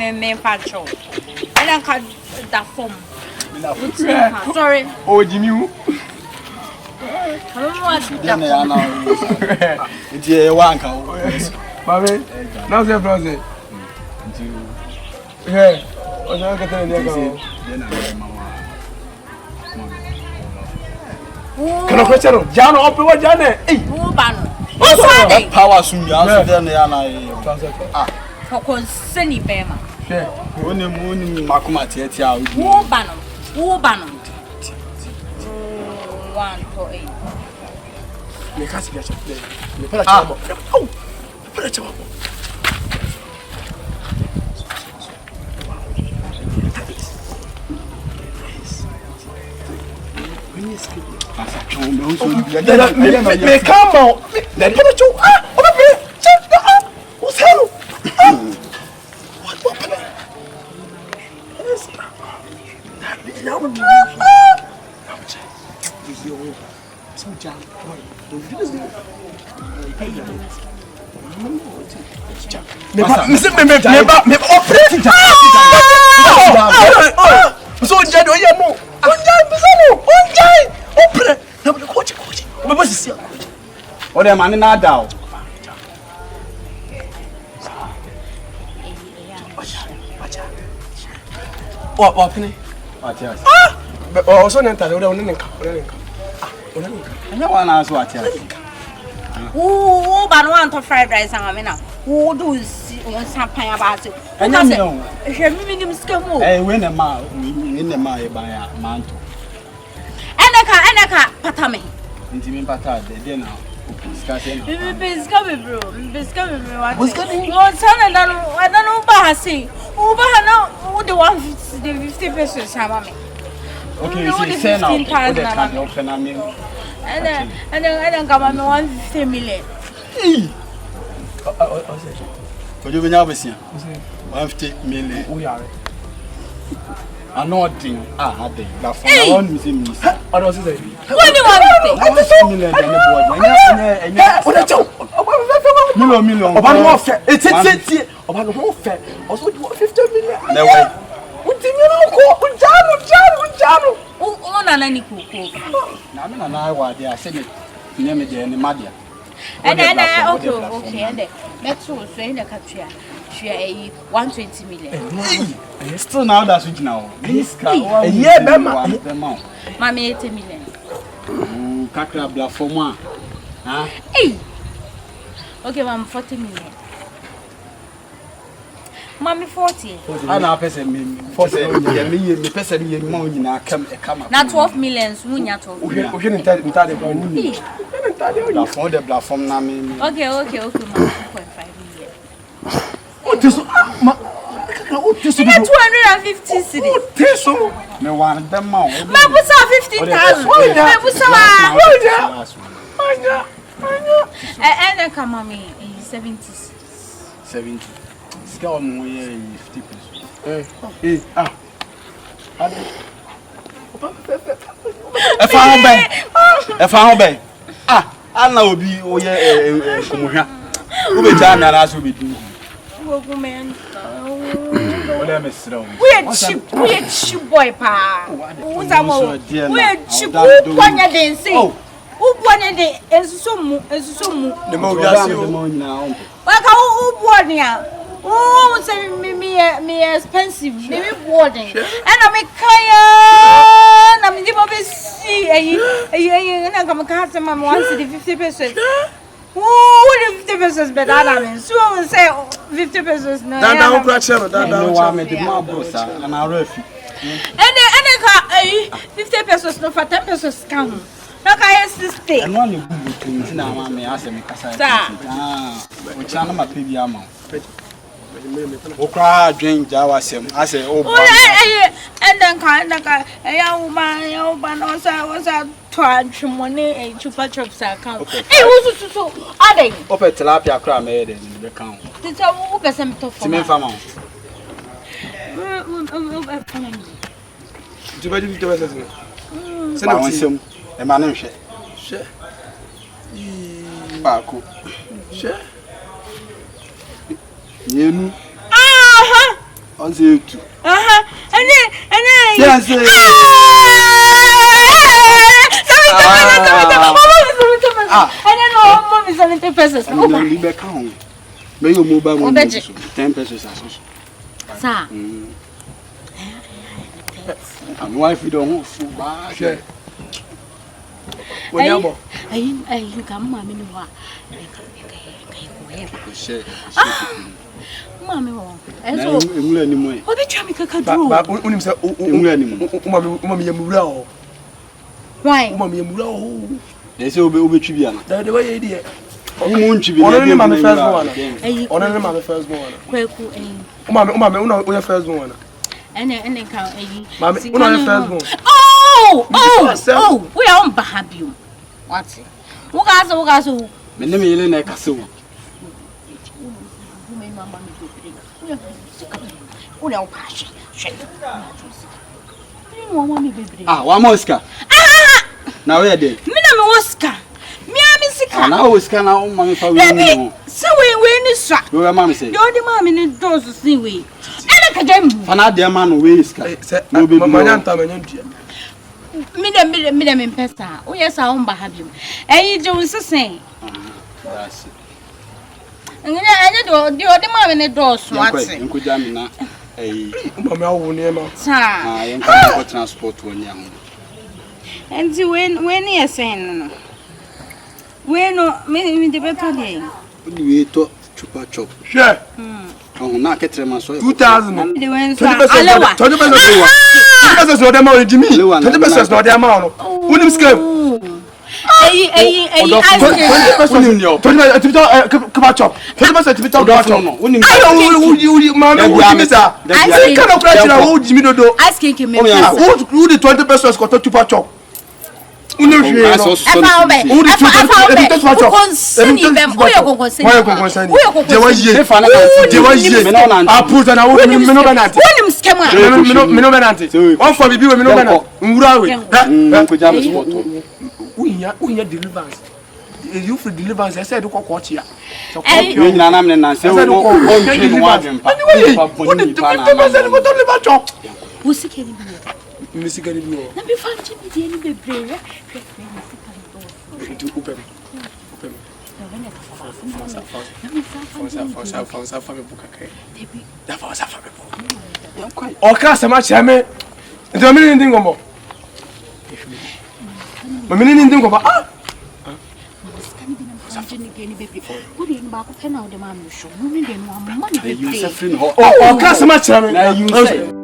Me patrol. And I can't that form. Sorry. Oh, Jimmy. I don't know what It's a one cow. Baby, now they're frozen. Hey, I'm not getting any. Can I question? Jano, open what Janet? Hey, what's happening? Power soon, you answer them. Ah, for concerning Bema. When the moon, Makuma, Tia, Who Bannon? Who Bannon? 1 for 8. You can't see that. You put a job. Oh, put a job. Me come on. Let me put a what's hell? What? What penny? Also, not who ban want to fried rice and amena? Who do see on some pine about it? And I said, medium scam. Hey, when a man, in the Maya by a mantle. And I can't patame. Intimate pata, the dinner. Biscuit, bro. What's going on? I don't know about say. Over now, the 150 pesos, Sammy. Okay, you see, send out the card open. I mean, and then I don't come on 150 million. But you will never see 150 million. We are. I'm not doing. I think that's one missing. What was it? What do you want? I just saw million. Million. About more fair. It's about more fair. Also, 50 million. No way. What do you know? Jano. Oh, Nani Coco. I'm not what they are saying. Name it any Madia. And then, okay, and then that's all saying the country. She a 120 million. Still now that's which now. This car, yeah, Bema. Mammy 80 million. Kakra bla for moi. Hey. Okay, Mam 40 million. Mommy 40. I now person me 40 me person me more in a come. Not 12 million, Munya 12. We shouldn't tell him that. For the platform na me. Okay, Mam 2.5 million. What is 250 cities. Me want them more. My pusa 50,000. And then come on me 70s. 70. Scale more 50 pesos. If I obey. I know be oh yeah kumuhwa. Wo be jam na aso be du. Wo men. We are cheap boy pa. We are cheap kwanya den say. Who born de ensusumu. The mo wiase now. Waka who born ya. Oh, say me expensive. Me boarding. And I make kaya. Na me di be see eh na come cast my 150 pesos. Oh, 50 pesos better than so I will say 50 pesos no. That don't crash that don't want me the more bossa and I refi. And 50 pesos no for 10 pesos count. Look I 60. And one you good to na ma me ask me kasa. We channel my PB amount. Okra drink Jawasem. I say, oh, and then kind of a young man was a twitch money a chupa chops account. Hey, who's so adding? Open tilapia crab made in the account. Did I walk as some tough To me, Fama. To be the best. Send out some a man. Share. Baku. Share. You on the YouTube. And then, Yes, may you move by 10 pesos. Sir, and wife, you don't share. I come, Mammy. Mammy, and so, what did you make a do? Right, Mammy, Muro. They say, Obi Triviana. The way idea. Only my first one. Only my first one. Mamma, first one. And then count a Mammy, first one. Oh, we are on Bahabu. What's it? Who my name is Elena Castle. Ah, one more Oscar. Now we are dead. Minam Oscar. Miami now Oscar now, Mammy, for me. So we is struck. Your mammy said, you're the mammy in the doors to see we. And I dear man, we is no be my Midam in Pesta. Oh, yes, I won't have you. And you do the same. And the other man in the doors, what's it? Could you mean a transport one young? And when you're saying, when me the better day. We talk chupa chop. Sure. Oh, not get them 2000. 20% not the amount, Jimmy. 20% not the amount. Wouldn't scale. We had deliverance. You for deliverance, I said, go watch here. So, you know, say, oh,